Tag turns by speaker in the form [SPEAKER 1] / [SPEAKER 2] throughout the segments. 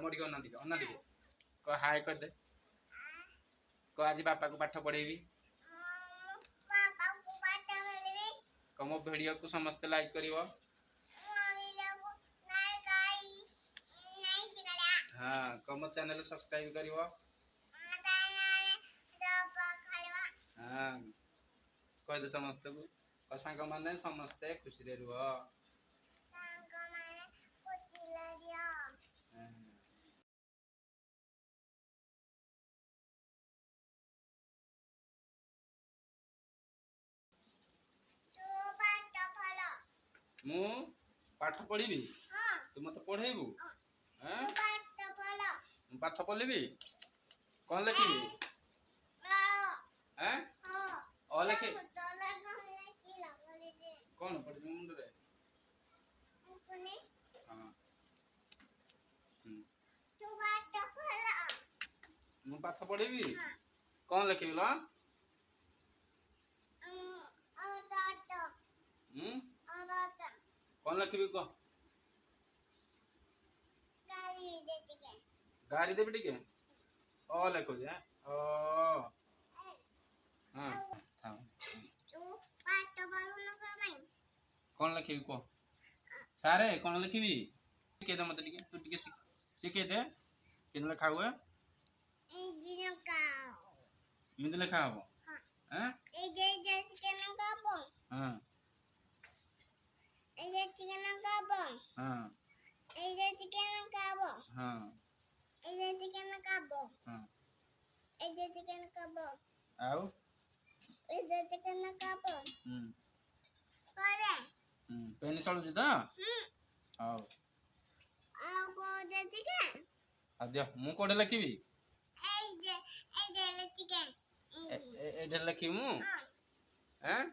[SPEAKER 1] मोड़ी अना दिखे कह हाय कर दे कह आज बापा को पाठ पढ़ेबी कह मो वीडियो को समस्त लाइक करिवो हाँ कह मो चैनल सब्सक्राइब करिवो हाँ कह दे समस्त को सांग माने समस्ते खुशी रे रुह मु पाठ पढ़ी तू मत पढ़ेबू पाठ पढ़ी कौन लिखी लिखे कौन पढ़ मुंड रे मु पाठ पढ़ी कौन लिखी लो कौन लिखी कह गाड़ी देवी टिके लिखो जे कौन लिखी कह सारे कौन लिखी शिखे दे मत तू टिके शिखे दे कि लिखा हुए मिंद लिखा हम हाँ आओ पेन चलू तो आओ दियो मु कोडे लिखी एडे लिखी मु हैं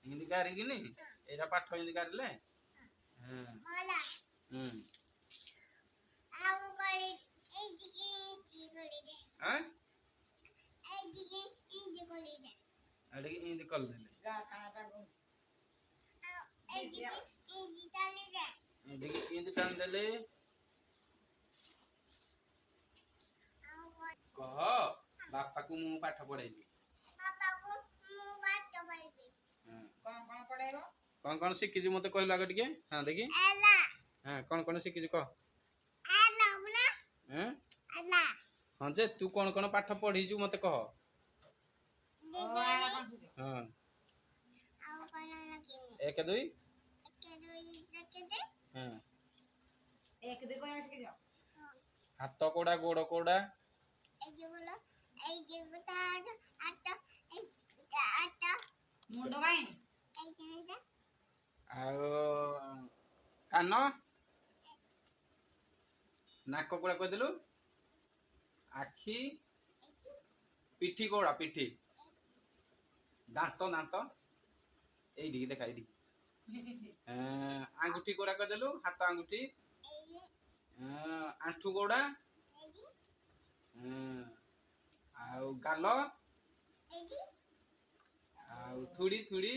[SPEAKER 1] हिंदी कारी कि नहीं एरा पाठ हिंदी कारले हिंदी कर ले हिंदी टान देले कह बापा को मु पाठ पढ़ाइबी कौन शिखी मत कहलु आगे टिके हाँ देखी हाँ कौन शिखी कह हाँ जे तू कौन पाठ पढ़ी मत कह हाँ 1 2 हाँ
[SPEAKER 2] 1 2 कौन शिखी
[SPEAKER 1] हाथ कोड़ा गोड़ कोड़ा
[SPEAKER 2] मुंड काई
[SPEAKER 1] कान नाक कोड़ा कह देलु आखि पिठी कोड़ा पिठी दांत दांत ये देखा ये आंगुठी कोड़ा कह देलु हाथ आंगुठी आंठू कोड़ा आउ गाल आउ थुड़ी थुड़ी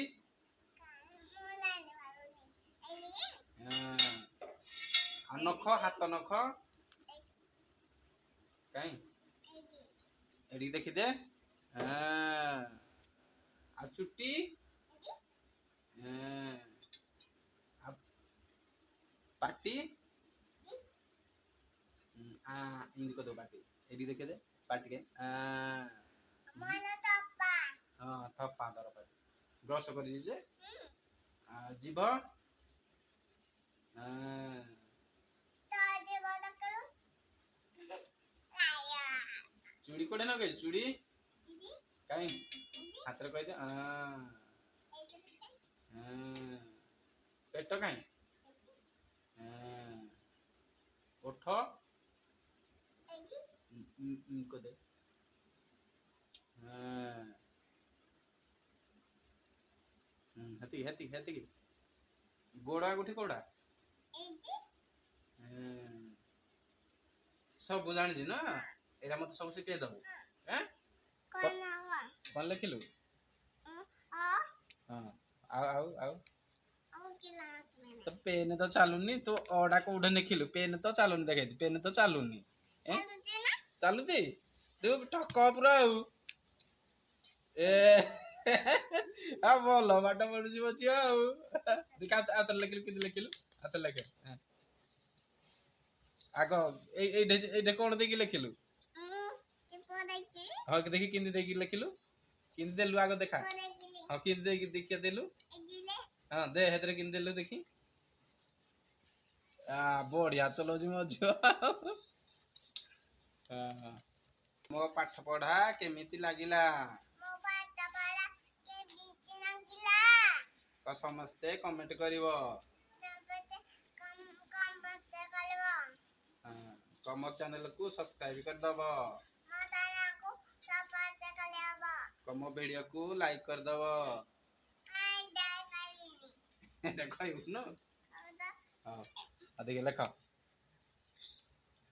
[SPEAKER 1] नख हाथ नख कहीं एडी देखी दे आ चुट्टी पाटी इंदी को दो पाटी एडी देखे दे पाटी के हाँ थप्पा दर पाटी ब्रश कर जे जीभ चूड़ी कोड़े न गई चूड़ी कहीं हाथ कह दे पेट कहीं ओठ को दे हेती हेती हेती गोड़ा गुठी कोड़ा सब जानी ना एरा मत सब शिखे दबु हैं कौन लिखिलु हाँ ଆଉ तो पेन तो चालुनी तू ओडा कोउढे लिखिलु पेन तो चालुनी देखाइती पेन तो चालुनी ए चालुती तू ठक पुरा आउ ए आ बोलो बाटा पड़ जीव छिया आउ दिखा आतर लिखिलु किंद लिखिलु आतर लिखे आगो एडे कोन देखि लिखिलु हां देखि किंद देखि लिखिलु किंद देलु आगो देखा हां किंद देखि देखि देलु हां दे हेतरे किंद देलु देखि बढ़िया चलो जी मझ मो पाठ पढ़ा केमिति लागिला तो समस्ते कमेंट करिवो कम चैनल को सब्सक्राइब कर दबो कम वीडियो को लाइक कर दबो देखो यूज नो हां देखिए लिखो